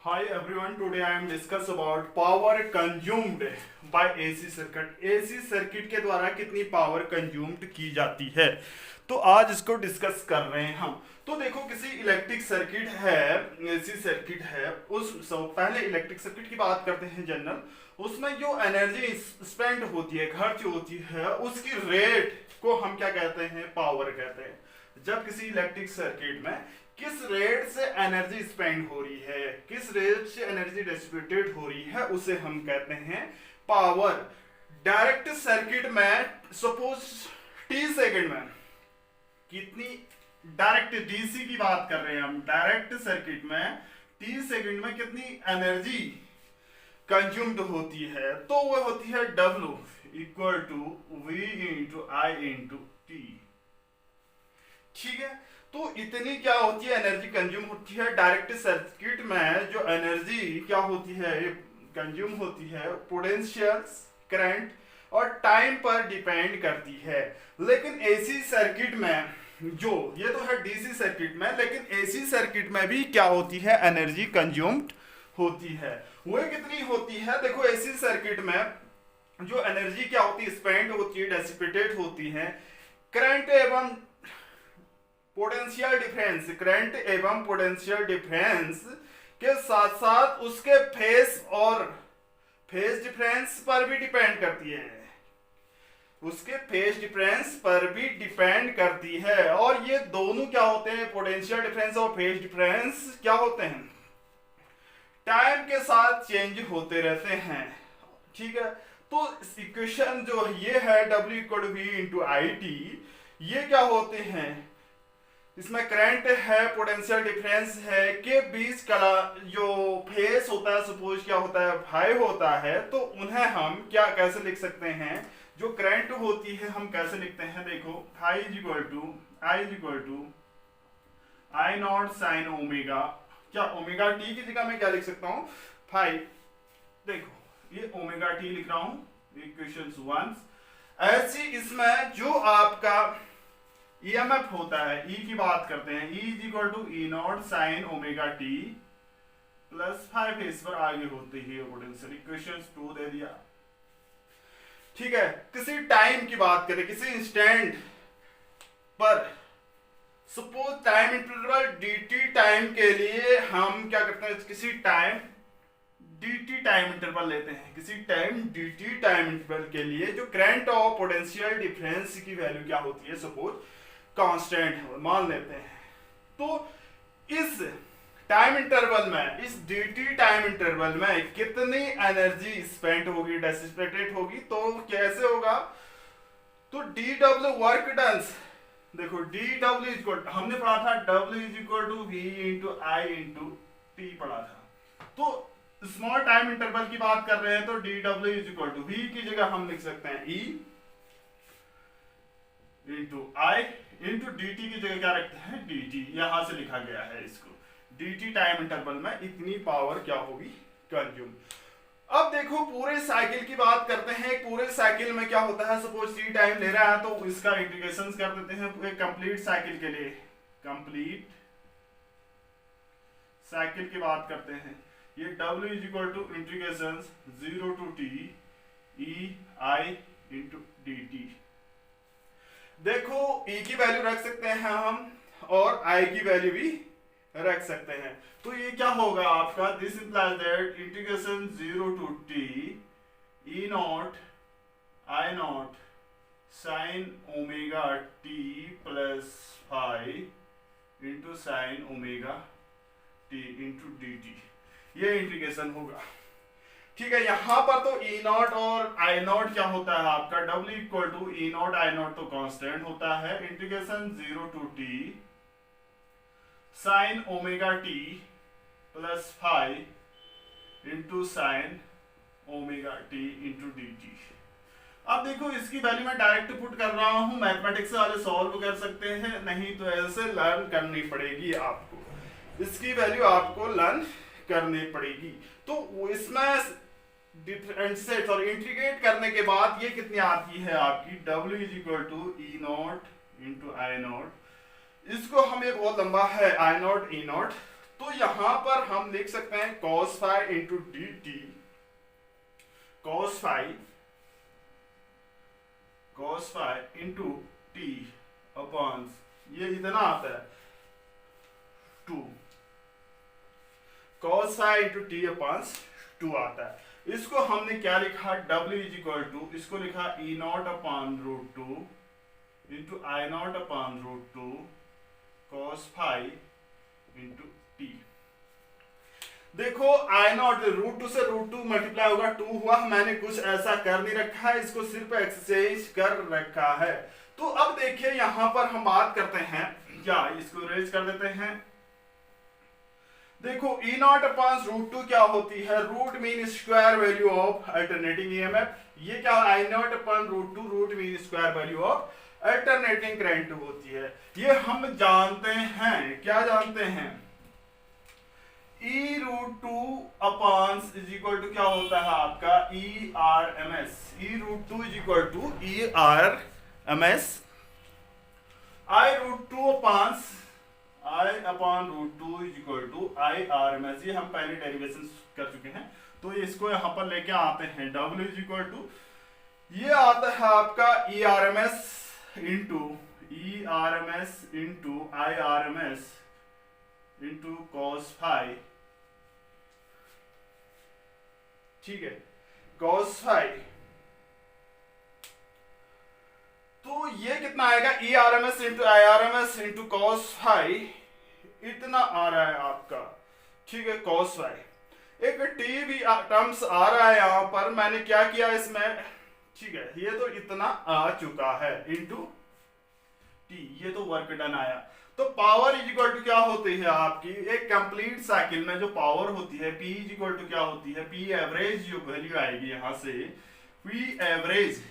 Hi everyone, today I am discuss about power consumed by AC circuit. AC circuit के द्वारा कितनी power consumed की जाती है, तो आज इसको डिस्कस कर रहे हैं हम। तो देखो, किसी इलेक्ट्रिक सर्किट है, एसी सर्किट है, पहले इलेक्ट्रिक सर्किट की बात करते हैं जनरल। उसमें जो एनर्जी स्पेंड होती है, खर्च होती है, उसकी रेट को हम क्या कहते हैं? पावर कहते हैं। जब किसी इलेक्ट्रिक सर्किट में किस रेट से एनर्जी स्पेंड हो रही है, किस रेट से एनर्जी डिस्ट्रीब्यूटेड हो रही है, उसे हम कहते हैं पावर। डायरेक्ट सर्किट में सपोज टी सेकंड में कितनी, डायरेक्ट डीसी की बात कर रहे हैं हम, डायरेक्ट सर्किट में टी सेकंड में कितनी एनर्जी कंज्यूम्ड होती है, तो वो होती है W equal to V into I into T. ठीक है, तो इतनी क्या होती है एनर्जी कंज्यूम होती है डायरेक्ट सर्किट में। जो एनर्जी क्या होती है कंज्यूम होती है, पोटेंशियल्स, करंट और टाइम पर डिपेंड करती है। लेकिन एसी सर्किट में, जो ये तो है डीसी सर्किट में, लेकिन एसी सर्किट में भी क्या होती है? एनर्जी कंज्यूम्ड होती है। वो कितनी होती है? देखो, एसी सर्किट में जो एनर्जी क्या होती है? स्पेंड होती है, डिसिपेटेड होती है। करंट एवं पोटेंशियल डिफरेंस, करंट एवं पोटेंशियल डिफरेंस के साथ साथ उसके फेस और फेस डिफरेंस पर भी डिपेंड करती है, उसके फेस डिफरेंस पर भी डिपेंड करती है। और ये दोनों क्या होते हैं? पोटेंशियल डिफरेंस और फेस डिफरेंस क्या होते हैं? टाइम के साथ चेंज होते रहते हैं। ठीक है, तो इक्वेशन जो ये है W equal to V into I T, ये क्या होते हैं? इसमें करंट है, पोटेंशियल डिफरेंस है, के बीच का जो फेस होता है, सपोज क्या होता है? फाई होता है। तो उन्हें हम क्या कैसे लिख सकते हैं? जो करंट होती है हम कैसे लिखते हैं? देखो, phi is equal to I not sine omega. क्या ओमेगा टी की जगह मैं क्या लिख सकता हूँ? फाई। देखो, ये ओमेगा टी लिख रहा हूं, इक्वेशन 1। ऐसी इसमें जो आपका ईएमएफ होता है, ई की बात करते हैं, E is equal to E not sine omega T plus 5 इस पर आगे होती है पोटेंशियल। इक्वेशन 2 दे दिया। ठीक है, किसी टाइम की बात करें, किसी इंस्टेंट पर, suppose time interval dt time के लिए हम क्या करते हैं? किसी टाइम dt टाइम इंटरवल लेते हैं, किसी टाइम dt टाइम इंटरवल के लिए जो करंट और पोटेंशियल डिफरेंस की वैल्यू क्या होती है? सपोज कांस्टेंट है मान लेते हैं। तो इस टाइम इंटरवल में, इस dt टाइम इंटरवल में कितनी एनर्जी स्पेंड होगी, डिसिपेटेड होगी, तो कैसे होगा? तो dw वर्क डन। देखो, dw इज इक्वल, हमने पढ़ा था w is equal to v into I into T पढ़ा था। तो स्मॉल टाइम इंटरवल की बात कर रहे हैं, तो dw is equal to v की जगह हम लिख सकते हैं e into I into dt की जगह क्या रखते हैं? dt। यहां से लिखा गया है इसको। dt टाइम इंटरवल में इतनी पावर क्या होगी? कंज्यूम। अब देखो, पूरे साइकिल की बात करते हैं। पूरे साइकिल में क्या होता है? सपोज t टाइम ले रहा है, तो इसका इंटीग्रेशन कर देते हैं पूरे कंप्लीट साइकिल के लिए। कंप्लीट साइकिल की बात करते हैं, ये w is equal to integration 0 to t e i into dt। देखो, e की वैल्यू रख सकते हैं हम और i की वैल्यू भी रख सकते हैं। तो ये क्या होगा आपका? This implies that integration 0 to t e not I not sine omega t plus 5 into sine omega t into dt, ये इंटीग्रेशन होगा। ठीक है, यहां पर तो ई नॉट और आई नॉट क्या होता है आपका? W equal to E not I not तो कांस्टेंट होता है। Integration 0 to t sine omega t plus 5 into sine omega t into dt। अब देखो, इसकी वैल्यू मैं डायरेक्ट पुट कर रहा हूं, मैथमेटिक्स वाले सॉल्व कर सकते हैं, नहीं तो ऐसे लर्न करनी पड़ेगी आपको। इसकी वैल्यू आपको लर्न करनी पड़ेगी। तो इसमें डिफरेंशिएट और इंटीग्रेट करने के बाद ये कितनी आती है आपकी? W is equal to E not into I not. इसको हम, एक बहुत लंबा है आई नॉट ई नॉट, तो यहां पर हम लिख सकते हैं cos phi into D T, cos phi into T upon ये इतना आता है 2, cos phi into T upon 2 आता है। इसको हमने क्या लिखा, W इज इक्वल टू, इसको लिखा E not upon root 2 into I not upon root 2 cos phi into T. देखो आई नॉट रूट 2 से रूट 2 मल्टीप्लाई होगा 2 हुआ, मैंने कुछ ऐसा कर नहीं रखा है, इसको सिर्फ एक्सचेंज कर रखा है। तो अब देखिए यहां पर हम बात करते हैं, क्या इसको रेज कर देते हैं। देखो E नॉट अपॉन रूट 2 क्या होती है, root mean square value of alternating EMF. ये क्या I not upon root 2 root mean square value of alternating current होती है। ये हम जानते हैं, क्या जानते हैं, E root 2 upon is equal to क्या होता है आपका E R M S. E root 2 is equal to E R M S, I root 2 upon I upon root 2 is equal to I R M S. ये हम पहले derivation कर चुके हैं, तो इसको यहां पर लेके आते हैं। W इज इक्वल टू ये आता है आपका E R M S into I R M S into cos phi, ठीक है, cos फाई। तो ये कितना आएगा, E R M S into I R M S into cos phi, इतना आ रहा है आपका, ठीक है, cos फाई। एक टी भी टर्म्स आ रहा है यहां पर, मैंने क्या किया इसमें, ठीक है, ये तो इतना आ चुका है इंटू टी, ये तो वर्क डन आया। तो पावर इज इक्वल टू क्या होती है आपकी, एक कंप्लीट साइकिल में जो पावर होती है P इज इक्वल टू क्या होती है, P एवरेज जो वैल्यू आएगी यहां से, P average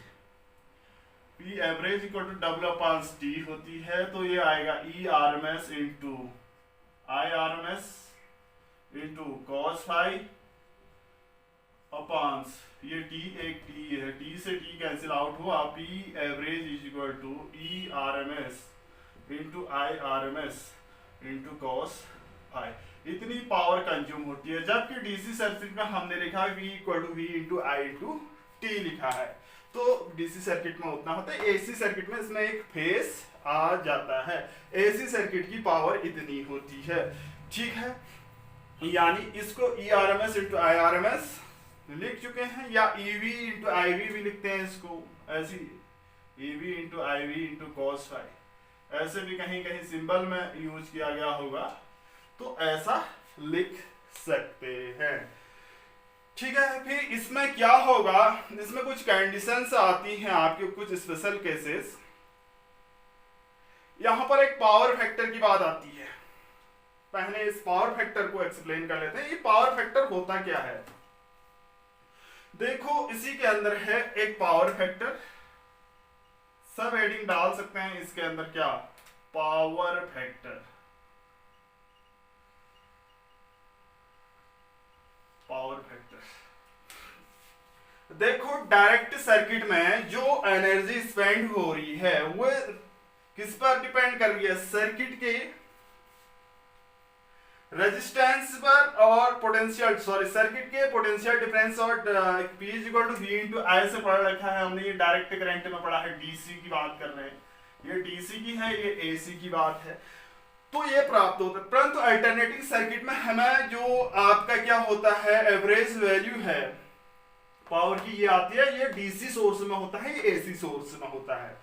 equal to W upon T होती है। तो ये आएगा E R M S into I R M S into cos phi upon ये T, एक T है, T से T कैंसिल आउट हुआ, P एवरेज is equal to E R M S into I R M S into cos phi. इतनी power consume होती है, जबकि डीसी सर्किट में हमने लिखा V equal to V into I into T लिखा है। तो डीसी सर्किट में उतना होता है, एसी सर्किट में इसमें एक फेस आ जाता है। एसी सर्किट की पावर इतनी होती है, ठीक है, यानी इसको E R M S into I R M S लिख चुके हैं, या ईवी इंटू आई वी भी लिखते हैं इसको, ऐसी EV into I V into cos phi, ऐसे भी कहीं कहीं सिंबल में यूज किया गया होगा, तो ऐसा लिख सकते हैं, ठीक है। फिर इसमें क्या होगा, इसमें कुछ कंडीशंस आती हैं आपके, कुछ स्पेशल केसेस। यहां पर एक पावर फैक्टर की बात आती है, पहले इस पावर फैक्टर को एक्सप्लेन कर लेते हैं। ये पावर फैक्टर होता क्या है, देखो इसी के अंदर है एक पावर फैक्टर, सब हेडिंग डाल सकते हैं इसके अंदर, क्या, पावर फैक्टर। देखो डायरेक्ट सर्किट में जो एनर्जी स्पेंड हो रही है वो किस पर डिपेंड कर रही है, सर्किट के रेजिस्टेंस पर और पोटेंशियल, सर्किट के पोटेंशियल डिफरेंस, और P is equal to V into I से पढ़ रखा है हमने, ये डायरेक्ट करंट में पढ़ा है, डीसी की बात कर रहे हैं, ये डीसी की है, ये एसी की बात है। तो ये प्राप्त होता है, परंतु अल्टरनेटिंग सर्किट में हमें जो आपका क्या होता है, एवरेज वैल्यू है पावर की, ये आती है, ये डीसी सोर्स में होता है, ये एसी सोर्स में होता है,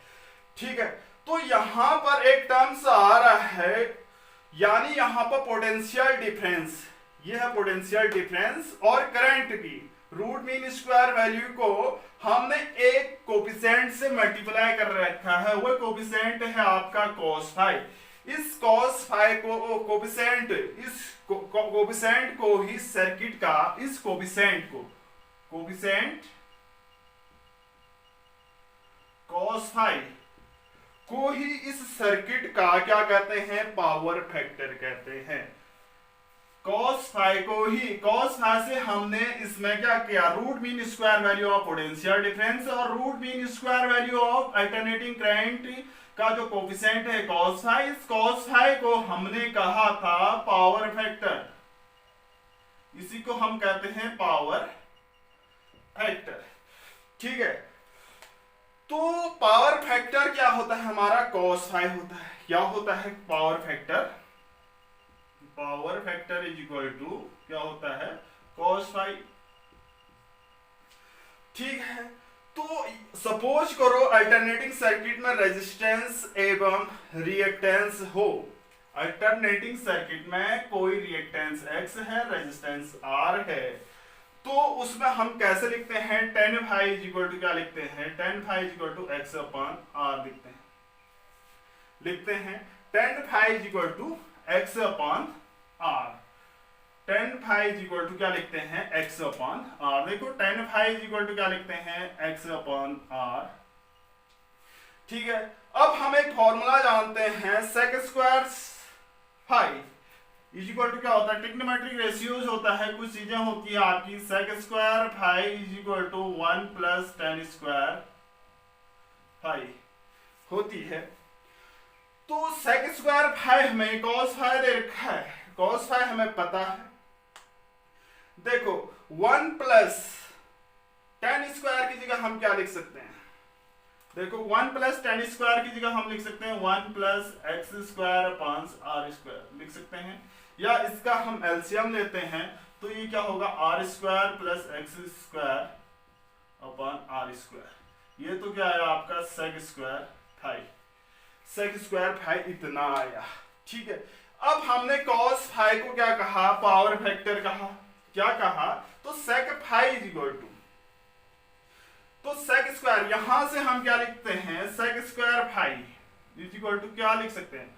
ठीक है। तो यहां पर एक टर्म्स आ रहा है, यानी यहां पर पोटेंशियल डिफरेंस, ये है पोटेंशियल डिफरेंस, और करंट की रूट मीन स्क्वायर वैल्यू को हमने एक कोफिशिएंट से मल्टीप्लाई कर रखा है, वो कोफिशिएंट है आपका cos फाई। इस cos फाई को कोफिशिएंट, इस कोफिशिएंट को ही सर्किट का, इस कोफिशिएंट cos फाई को ही इस सर्किट का क्या कहते हैं, पावर फैक्टर कहते हैं। cos फाई को ही, cos फाई से हमने इसमें क्या किया, root mean square value of potential difference और root mean square value of alternating current का जो कोफिशिएंट है cos फाई, इस cos फाई को हमने कहा था पावर फैक्टर। इसी को हम कहते हैं पावर फैक्टर। ठीक है, तो पावर फैक्टर क्या होता है हमारा, cos फाई होता है। क्या होता है power factor, power factor is equal to क्या होता है, cos फाई। ठीक है, तो सपोज करो अल्टरनेटिंग सर्किट में रेजिस्टेंस एवं रिएक्टेंस हो। अल्टरनेटिंग सर्किट में कोई रिएक्टेंस x है, रेजिस्टेंस r है, तो उसमें हम कैसे लिखते हैं, tan phi is equal to क्या लिखते हैं, tan phi is equal to x upon r लिखते हैं tan phi is equal to x upon r। tan phi is equal to क्या लिखते हैं, x अपॉन r। देखो tan phi is equal to क्या लिखते हैं, x अपॉन r। ठीक है, अब हम एक फॉर्मूला जानते हैं, sec square phi is equal to क्या होता है, ट्रिग्नोमेट्रिक रेशियोज होता है, कुछ चीजें होती है आपकी। sec square phi is equal to 1 plus tan square phi होती है। तो sec स्क्वायर फाई हमें cos फाई दे रखा है, cos फाई हमें पता है। देखो 1 प्लस tan स्क्वायर की जगह हम क्या लिख सकते हैं, देखो 1 प्लस tan स्क्वायर की जगह हम लिख सकते हैं 1 plus X square upon R square लिख सकते हैं, या इसका हम एलसीएम लेते हैं तो ये क्या होगा, R square plus X square upon R square. ये तो क्या आया आपका sec square phi, sec square phi इतना आया। ठीक है, अब हमने cos फाई को क्या कहा, पावर फैक्टर कहा। क्या कहा, तो sec phi is equal to, तो sec स्क्वायर यहां से हम क्या लिखते हैं, sec square phi is equal to क्या लिख सकते हैं,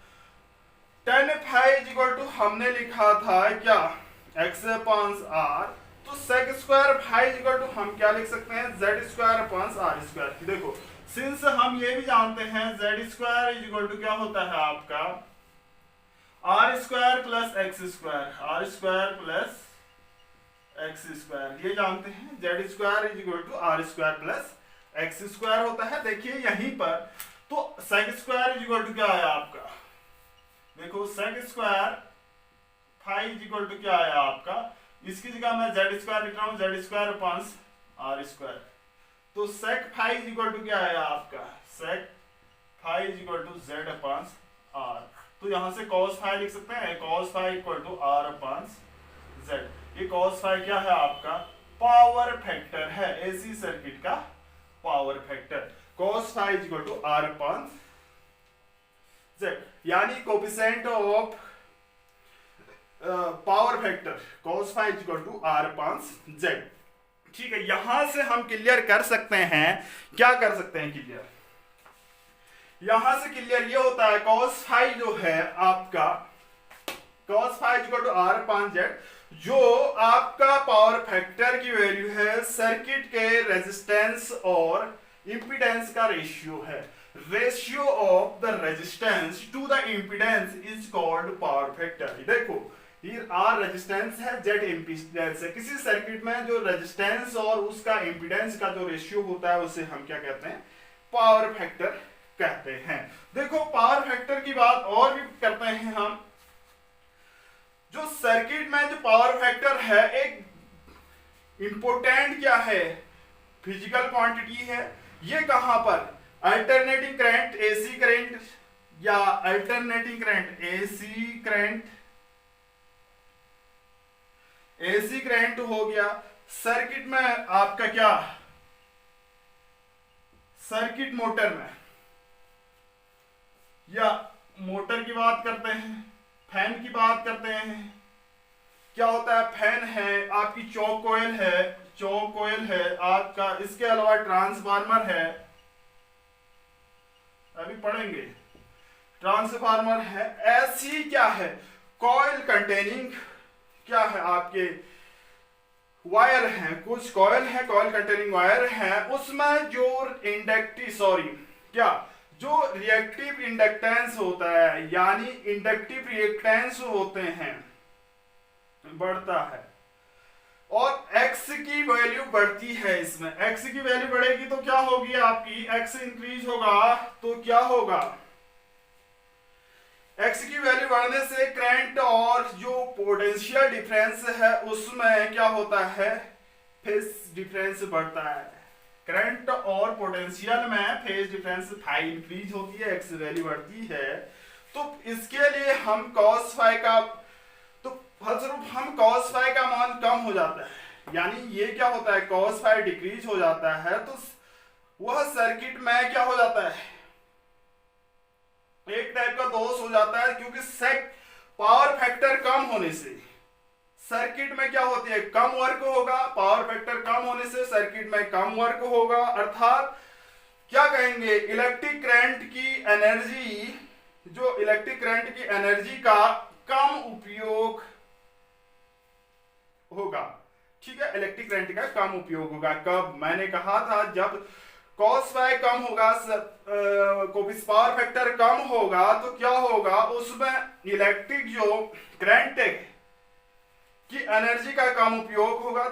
tan phi is equal to हमने लिखा था क्या, x अपॉन r। तो sec square phi is equal to हम क्या लिख सकते हैं, z square upon r square. देखो सिंस हम ये भी जानते हैं z square is equal to क्या होता है आपका R square plus X square, R square plus X square, ये जानते हैं। Z square is equal to R square plus X square होता है। देखिए यहीं पर तो sec square is equal to क्या आया आपका, देखो sec square phi is equal to क्या आया आपका, इसकी जगह मैं जेड स्क्वायर लिख रहा हूँ, Z square upon R square. तो sec phi is equal to क्या आया आपका, sec phi is equal to Z upon R. तो यहां से cos फाई लिख सकते हैं, cos phi equal to r upon z। ये cos फाई क्या है आपका, पावर फैक्टर है, एसी सर्किट का power factor. cos phi is equal to r upon z, यानी coefficient of power factor cos phi is equal to r upon z। ठीक है, यहां से हम क्लियर कर सकते हैं, क्या कर सकते हैं क्लियर, यहां से क्लियर ये होता है cos फाई जो है आपका, cos phi equal to r upon z, जो आपका पावर फैक्टर की वैल्यू है सर्किट के रेजिस्टेंस और इंपीडेंस का रेशियो है। Ratio of the resistance to the impedance is called power factor. देखो ये r रेजिस्टेंस है, z इंपीडेंस है। किसी सर्किट में जो रेजिस्टेंस और उसका इंपीडेंस का जो रेशियो होता है उसे हम क्या कहते हैं, पावर फैक्टर कहते हैं। देखो पावर फैक्टर की बात और भी करते हैं हम, जो सर्किट में जो पावर फैक्टर है एक इंपोर्टेंट क्या है, फिजिकल क्वांटिटी है। ये कहां पर, अल्टरनेटिंग करंट एसी करंट या अल्टरनेटिंग करंट एसी करंट हो गया। सर्किट में आपका क्या, सर्किट मोटर में, या मोटर की बात करते हैं, फैन की बात करते हैं, क्या होता है, फैन है आपकी, चौक कोयल है, चौक कोयल है आपका, इसके अलावा ट्रांसफार्मर है, अभी पढ़ेंगे, ट्रांसफार्मर है। ऐसी क्या है, कॉइल कंटेनिंग क्या है आपके वायर है, कुछ कॉइल है, कॉइल कंटेनिंग वायर है, उसमें जो जो रिएक्टिव इंडक्टेंस होता है, यानी इंडक्टिव रिएक्टेंस होते हैं, बढ़ता है और x की वैल्यू बढ़ती है। इसमें x की वैल्यू बढ़ेगी तो क्या होगी आपकी, x इंक्रीज होगा तो क्या होगा, एक्स की वैल्यू बढ़ने से करंट और जो पोटेंशियल डिफरेंस है उसमें क्या होता है, फेज डिफरेंस बढ़ता है। करंट और पोटेंशियल में फेज डिफरेंस फाई इंक्रीज होती है, एक्स वैल्यू बढ़ती है। तो इसके लिए हम कॉस फाई का, तो फलस्वरूप हम कॉस फाई का मान कम हो जाता है, यानी ये क्या होता है, कॉस फाई डिक्रीज हो जाता है, तो वह सर्किट में क्या हो जाता है, एक टाइप का दोष हो जाता है, क्योंकि पावर फैक्टर कम होने से सर्किट में क्या होती है, कम वर्क होगा। पावर फैक्टर कम होने से सर्किट में कम वर्क होगा, अर्थात क्या कहेंगे, इलेक्ट्रिक करंट की एनर्जी, जो इलेक्ट्रिक करंट की एनर्जी का कम उपयोग होगा। ठीक है, इलेक्ट्रिक करंट का कम उपयोग होगा। कब, मैंने कहा था जब कॉस फाई कम होगा, पावर फैक्टर कम होगा, तो क्या होगा, उसमें इलेक्ट्रिक जो करंट की एनर्जी का कम उपयोग होगा।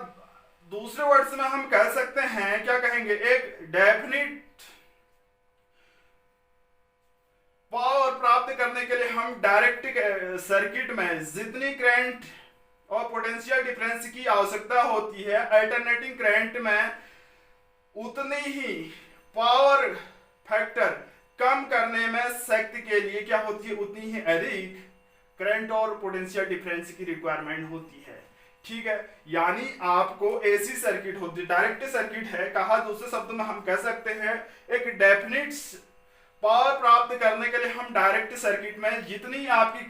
दूसरे वर्ड्स में हम कह सकते हैं, क्या कहेंगे, एक डेफिनिट पावर प्राप्त करने के लिए हम डायरेक्ट सर्किट में जितनी करंट और पोटेंशियल डिफरेंस की आवश्यकता होती है, अल्टरनेटिंग करंट में उतनी ही पावर फैक्टर कम करने में शक्ति के लिए क्या होती है, उतनी ही अधिक करंट और पोटेंशियल डिफरेंस की रिक्वायरमेंट होती है। ठीक है, यानी आपको एसी सर्किट होती है, डायरेक्ट सर्किट है, कहा दूसरे शब्द में हम कह सकते हैं एक डेफिनिट पावर प्राप्त करने के लिए हम डायरेक्ट सर्किट में जितनी आपकी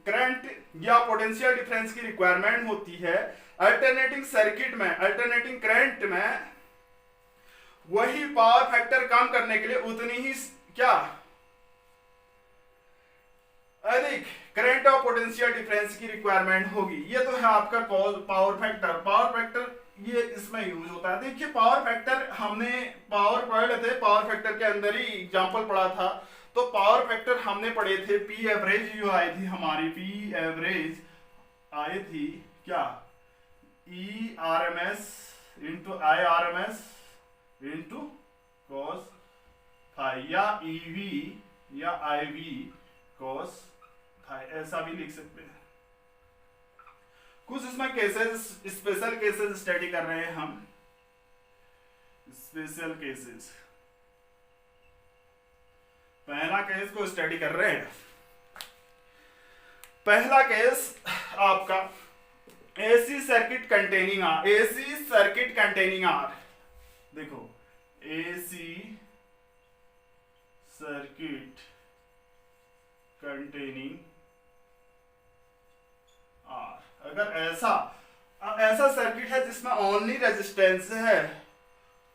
करंट या पोटेंशियल डिफरेंस की रिक्वायरमेंट होती है, अल्टरनेटिंग सर्किट में, अल्टरनेटिंग करंट में वही पावर फैक्टर कम करने के लिए उतनी ही क्या अधिक करंट और पोटेंशियल डिफरेंस की रिक्वायरमेंट होगी। ये तो है आपका पावर फैक्टर। पावर फैक्टर ये इसमें यूज होता है। देखिए पावर फैक्टर, हमने पावर पढ़े थे, पावर फैक्टर के अंदर ही एग्जांपल पढ़ा था। तो पावर फैक्टर हमने पढ़े थे, पी एवरेज जो आई थी हमारी, पी एवरेज आई थी क्या, E R M S into I R M S into cos phi, या ईवी या आई वी कॉस फाई, ऐसा भी लिख सकते हैं। कुछ इसमें केसेस, स्पेशल केसेस स्टडी कर रहे हैं हम, स्पेशल केसेस। पहला केस को स्टडी कर रहे हैं। पहला केस आपका AC circuit containing R, AC circuit containing R. देखो एसी सर्किट कंटेनिंग आर, अगर ऐसा सर्किट है जिसमें ओनली रेजिस्टेंस है,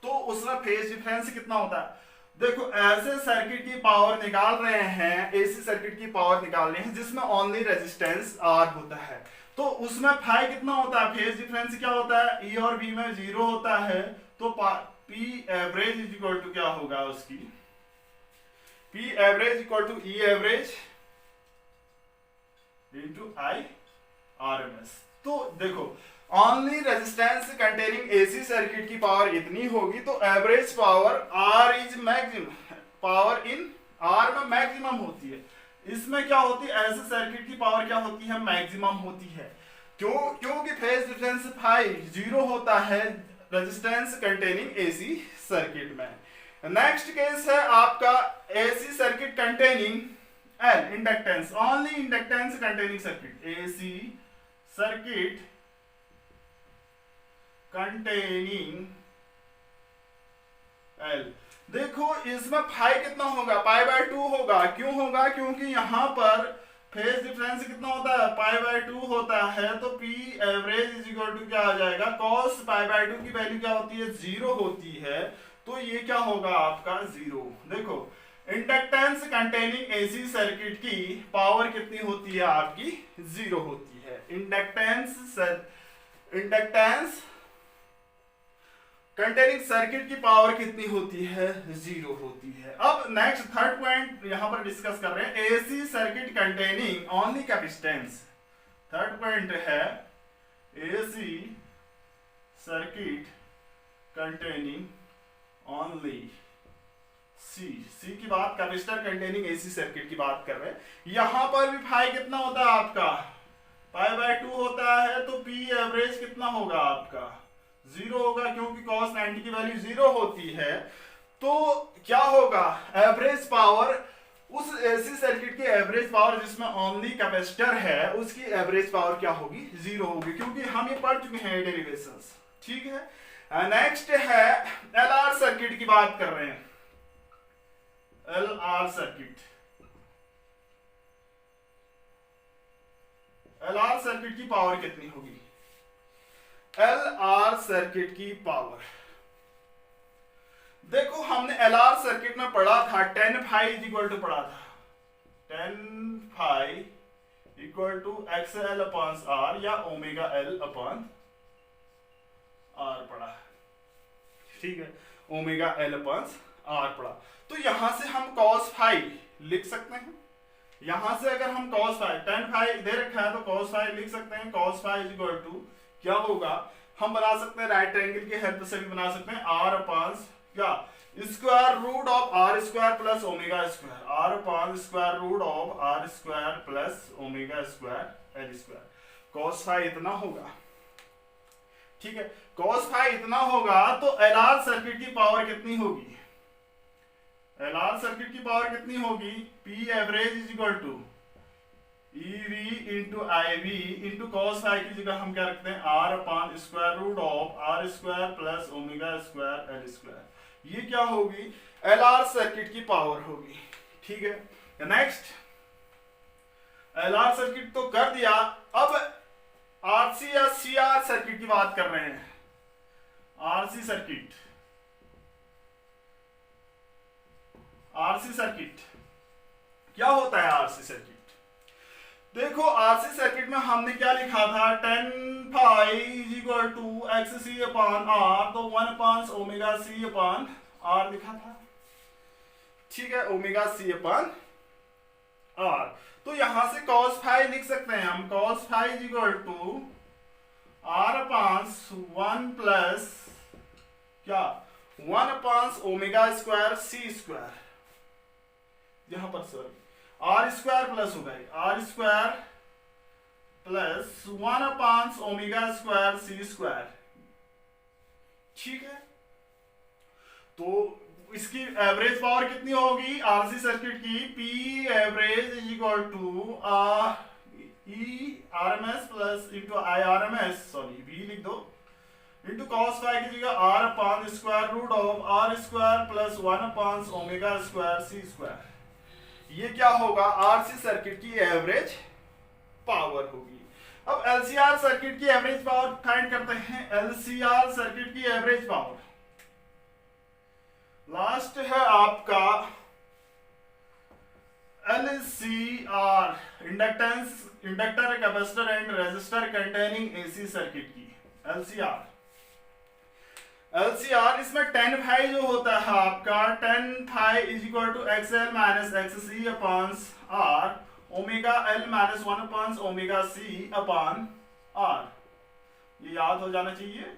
तो उसमें फेज डिफरेंस कितना होता है। देखो ऐसे सर्किट की पावर निकाल रहे हैं, एसी सर्किट की पावर निकाल रहे हैं जिसमें ओनली रेजिस्टेंस आर होता है, तो उसमें फाई कितना होता है, फेज डिफरेंस क्या होता है, ई और बी में 0 होता है। तो P average is equal to क्या होगा उसकी, P average equal to E average into I R M S. तो देखो only resistance containing AC circuit की पावर इतनी होगी, तो average power R is maximum, power in R में मैक्सिमम होती है। इसमें क्या होती है, ऐसे सर्किट की पावर क्या होती है, मैक्सिमम होती है। क्योंकि फेज डिफरेंस फाई 0 होता है रेजिस्टेंस कंटेनिंग एसी सर्किट में। नेक्स्ट केस है आपका AC circuit containing L, inductance, only inductance containing circuit, AC circuit containing L. देखो इसमें फाई कितना होगा, पाई बाय 2 होगा। क्यों होगा, क्योंकि यहां पर फेज डिफरेंस कितना होता है, पाई बाय 2 होता है। तो P average is equal to क्या आ जाएगा, कॉस पाई बाय 2 की वैल्यू क्या होती है, 0 होती है। तो ये क्या होगा आपका 0। देखो इंडक्टेंस कंटेनिंग एसी सर्किट की पावर कितनी होती है आपकी, 0 होती है। इंडक्टेंस कंटेनिंग सर्किट की पावर कितनी होती है, 0 होती है। अब नेक्स्ट थर्ड पॉइंट यहां पर डिस्कस कर रहे हैं, AC circuit containing only capacitance. Third point है एसी सर्किट कंटेनिंग ओनली सी की बात कैपेसिटर कंटेनिंग एसी सर्किट की बात कर रहे हैं। यहां पर भी फाई कितना होता है आपका, पाई बाय 2 होता है, तो पी एवरेज कितना होगा आपका 0 होगा, क्योंकि cos 90 की वैल्यू 0 होती है। तो क्या होगा एवरेज पावर, उस एसी सर्किट की एवरेज पावर जिसमें ओनली कैपेसिटर है उसकी एवरेज पावर क्या होगी 0 होगी, क्योंकि हम ये पढ़ चुके हैं डेरिवेशंस। ठीक है, नेक्स्ट है एलआर सर्किट की बात कर रहे हैं। एलआर सर्किट, एलआर सर्किट की पावर कितनी होगी, एलआर सर्किट की पावर देखो, हमने एलआर सर्किट में पढ़ा था 10 फाई इक्वल टू पढ़ा था 10 phi equal to X L upon R या ओमेगा एल अपॉन आर पढ़ा। ठीक है, ओमेगा एल अपॉन आर पढ़ा। तो यहां से हम cos फाई लिख सकते हैं, यहां से अगर हम cos फाई 10 फाई दे रखा है तो cos फाई लिख सकते हैं। cos फाई इक्वल टू क्या होगा, हम बना सकते हैं राइट ट्रायंगल की हेल्प से भी बना सकते हैं, आर अपॉन क्या square root of R square plus omega square, R upon square root of R square plus omega square L square. cos phi इतना होगा। ठीक है, cos फाई इतना होगा तो एलआर सर्किट की पावर कितनी होगी, एलआर सर्किट की पावर कितनी होगी, P average is equal to E V into I V into cos phi की जगह हम क्या रखते हैं R upon square root of R square plus omega square L square. ये क्या होगी एलआर सर्किट की पावर होगी। ठीक है, नेक्स्ट एलआर सर्किट तो कर दिया, अब आरसी या सीआर सर्किट की बात कर रहे हैं। आरसी सर्किट, आरसी सर्किट क्या होता है आरसी सर्किट, देखो आरसी सर्किट में हमने क्या लिखा था 10 phi is equal to X C upon R, तो 1 upon omega C upon R लिखा था। ठीक है, ओमेगा सी अपॉन आर, तो यहां से cos फाई लिख सकते हैं हम, cos phi is equal to R upon 1 plus क्या 1 upon omega square C square, यहां पर सॉरी आर स्क्वायर प्लस होगा R square plus 1 upon omega square C square. ठीक है, तो इसकी एवरेज पावर कितनी होगी आरसी सर्किट की, P average is equal to E R M S plus into I R M S, sorry V लिख दो, इंटू cos फाई की जगह are upon square root of R square plus 1 upon omega square C square. ये क्या होगा RC circuit की average power होगी। अब एलसीआर सर्किट की एवरेज पावर फाइंड करते हैं। एलसीआर सर्किट की एवरेज पावर लास्ट है आपका LCR, inductance, inductor, capacitor and resistor containing AC circuit की एलसीआर। एलसीआर इसमें 10 फाई जो होता है आपका 10 phi is equal to X L minus X C upon R, omega L minus 1 upon omega C upon R. ये याद हो जाना चाहिए,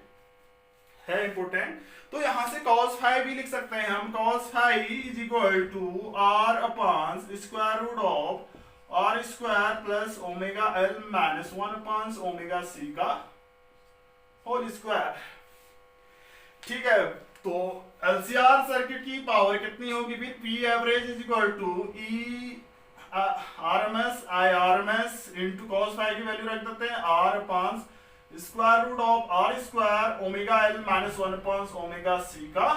है इंपोर्टेंट। तो यहां से cos फाई भी लिख सकते हैं हम, cos phi is equal to R upon square root of R square plus omega L minus 1 upon omega C का होल स्क्वायर। ठीक है, तो एलसीआर सर्किट की पावर कितनी होगी फिर, P average is equal to E R M S I R M S into cos phi की value रख देते हैं R upon square root of R square omega L minus 1 upon omega C का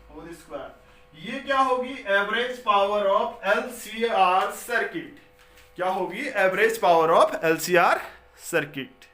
whole square. ये क्या होगी average power of LCR circuit, क्या होगी average power of LCR circuit.